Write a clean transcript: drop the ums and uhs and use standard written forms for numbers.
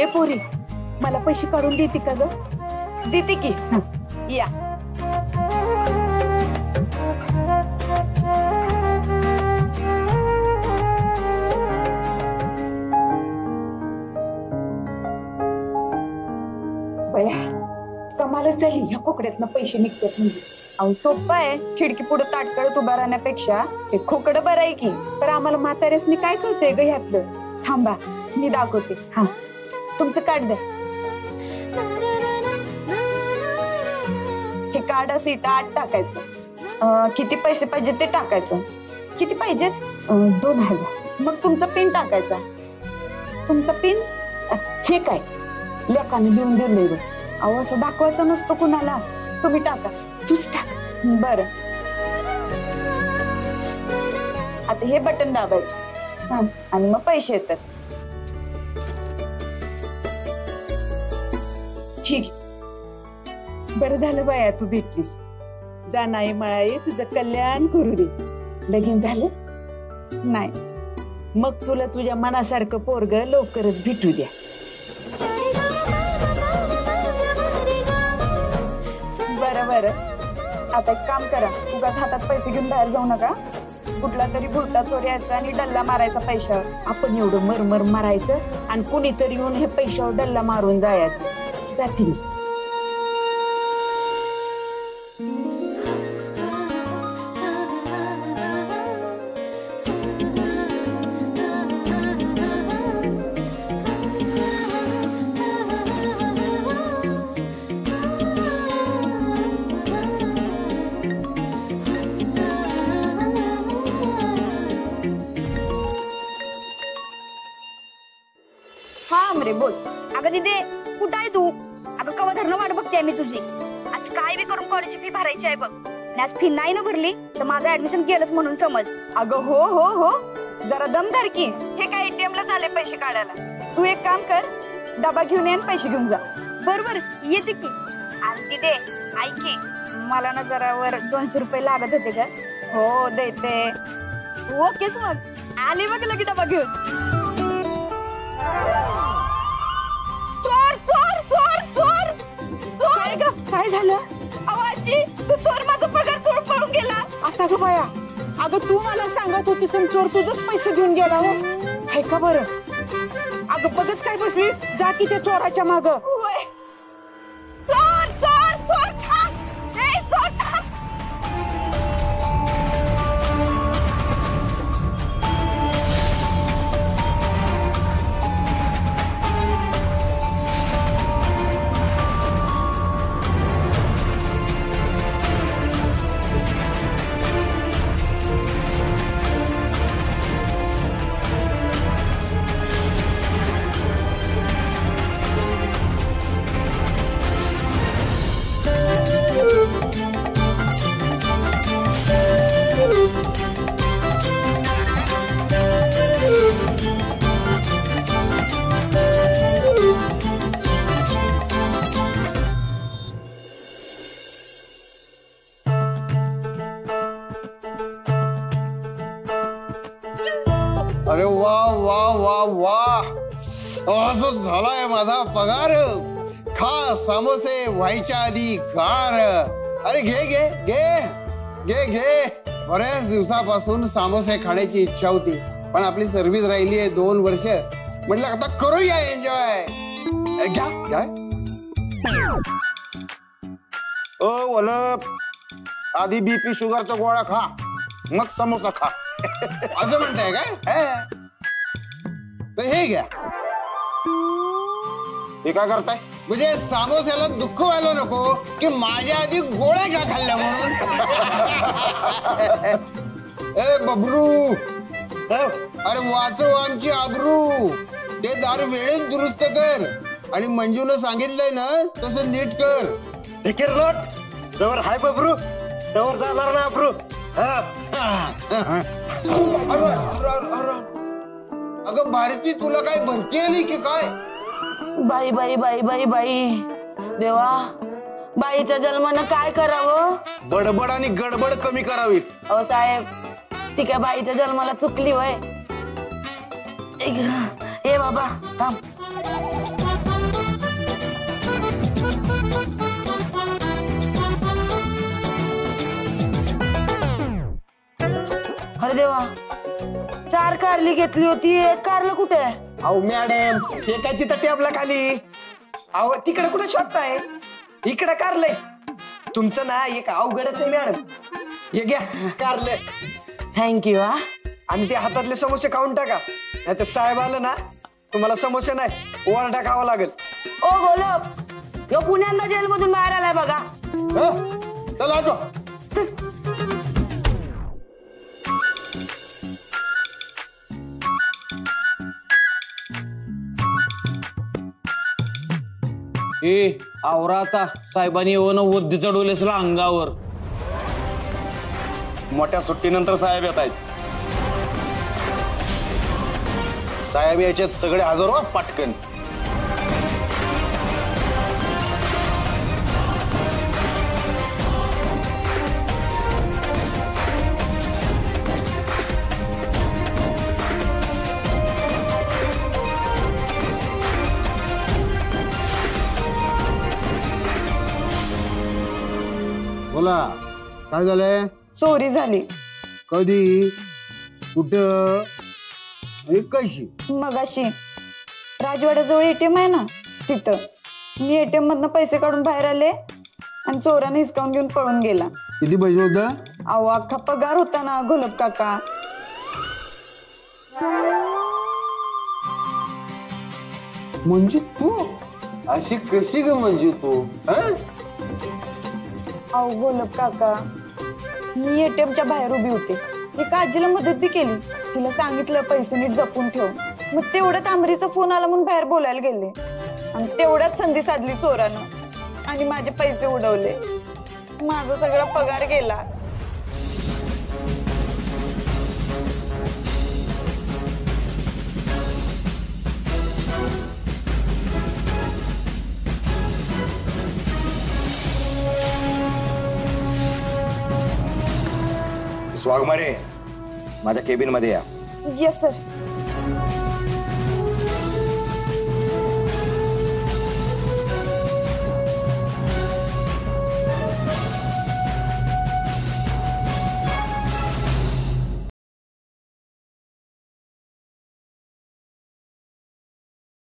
ए पोरी, मला पैसे काढून देते का ग? देते की. या बया, कमालच झाली. ह्या कोकड्यातनं पैसे निघतात म्हणजे. अहो सोपं आहे, खिडकी पुढे ताटकळत उभा राहण्यापेक्षा ते खोकडं बरं आहे की. तर आम्हाला म्हाताऱ्यासनी काय कळतंय ग ह्यातलं? थांबा मी दाखवते. हा, तुमचं कार्ड द्या. हे कार्ड असं इथं आत टाकायचं. किती पैसे पाहिजेत ते टाकायचं. किती पाहिजेत? 2000. मग तुमचा पिन टाकायचा. तुमचा पिन हे काय लेकाने देऊन दिलंय ग? अहो असं दाखवायचं नसतो कुणाला. तुम्ही टाका. तूच टाक. बरं, आता हे बटन दाबायचं. हा, आणि मग पैसे येतात. ठीक. बरं झालं बाया तू भेटलीस. जा नाही मळाई, तुझं कल्याण करू दे. लगीन झालं नाही? मग तुला तुझ्या मनासारखं पोरग लवकरच भेटू द्या. बरं बरं, आता एक काम करा. उगाच हातात पैसे घेऊन बाहेर जाऊ नका. कुठला तरी भुलटा चोर यायचा आणि डल्ला मारायचा पैशावर. आपण एवढं मरमर मारायचं आणि कुणीतरी येऊन हे पैशावर डल्ला मारून जायचं. जाते मी. रे बोल. अगं दिदे, कुठं आहे तू? अगं कवा धरणं वाट बघते मी तुझी. आज काय बी करून कॉलेजची फी भरायची आहे बघ. आणि आज फी नाही ना भरली तर माझं ऍडमिशन गेलंच म्हणून समज. अगं हो हो हो, जरा दमदार की. हे काय ATM ला झाले पैसे काढायला. तू एक काम कर, डबा घेऊन ये आणि पैसे घेऊन जा. बरोबर येते की. आणि दिदे ऐक की, मला ना जरा वर 200 रुपये लागत होते का? हो देते. ओकेच मग आले बघ लगे डबा घेऊन. काय झालं? आवाजी तू चोर, माझा पगार चोर पळून गेला. आता ग बाया, अगं तू मला सांगत होतीस चोर तुझंच पैसे घेऊन गेला हो. आहे का बरं? अगं बघत काय बसलीस? जा की त्या चोराच्या माग. चोर चोर चोर थांब. हे चोर थांब. अरे वाह वाह वाह वाह, असं झालाय माझा पगार. खा समोसे व्हायच्या आधी कार. अरे घे घे घे घे घे. बऱ्याच दिवसापासून समोसे खाण्याची इच्छा होती, पण आपली सर्व्हिस राहिली आहे 2 वर्ष. म्हटलं आता करूया एन्जॉय. घ्या घ्या. ओ वलप, आधी BP शुगरच्या गोळ्या खा, मग समोसा खा. असं म्हणताय काय? हे घ्या. हे काय करताय? म्हणजे समोस्याला दुःख व्हायला नको की माझ्या आधी गोळ्या का खाल्ल्या म्हणून. ए बबरू, अरे वाचव आमची आबरू. ते दार वेळेत दुरुस्त कर आणि मंजूनं सांगितलंय ना तसं नीट कर. जवळ हाय बबरू तवर जाणार ना अब्रू. अगं भारती, तुला काय भरती आली की काय? बाई बाई बाई बाई बाई, देवा, बाईच्या जन्मानं काय करावं? बडबड आणि गडबड कमी करावी. अहो साहेब, ती काय बाईच्या जन्माला चुकली वय? ए बाबा थांब. अरे देवा, 4 कारली घेतली होती, 1 कारलं कुठे आहे? अहो मॅडम, हे काय तिथं टेबला खाली. अहो तिकडे कुठे शोधताय, इकडे कारलंय. तुमचं ना एक अवघडच आहे मॅडम. हे घ्या कारलं. थँक्यू. हा, आणि ते हातातले समोसे खाऊन टाका, नाही तर साहेब आलं ना तुम्हाला समोसे नाही ओरडा खावा लागेल. ओ गोलब, यो पुण्यांदा जेल मधून बाहेर आलाय बघा. चल आजो. ए आवरा आता, साहेबांनी येऊन वद्दी चढवले असलं अंगावर. मोठ्या सुट्टीनंतर साहेब येत आहेत. साहेब याच्यात सगळे हजर हो पटकन. बोला, काय झालंय? चोरी झाली कधी, कुठं आणि कशी? मगाशी. राजवाड्याजवळ एटीएम आहे ना, तिथं मी एटीएम मधनं पैसे काढून बाहेर आले आणि चोराने हिसकावून घेऊन पळून गेला. किती पैसे होतं? अहो अख्खा पगार होता ना घोलप काका. म्हणजे तू अशी कशी ग? म्हणजे तू अहो घोलप काका, मी एटीएमच्या बाहेर उभी होते. एका आजीला मदत बी केली, तिला सांगितलं पैसे नीट जपून ठेव. मग तेवढ्यात आमरीचा फोन आला म्हणून बाहेर बोलायला गेले आणि तेवढ्यात संधी साधली चोरानं आणि माझे पैसे उडवले. माझा सगळा पगार गेला. वाघमारे, माझ्या केबिन मध्ये या. Yes sir.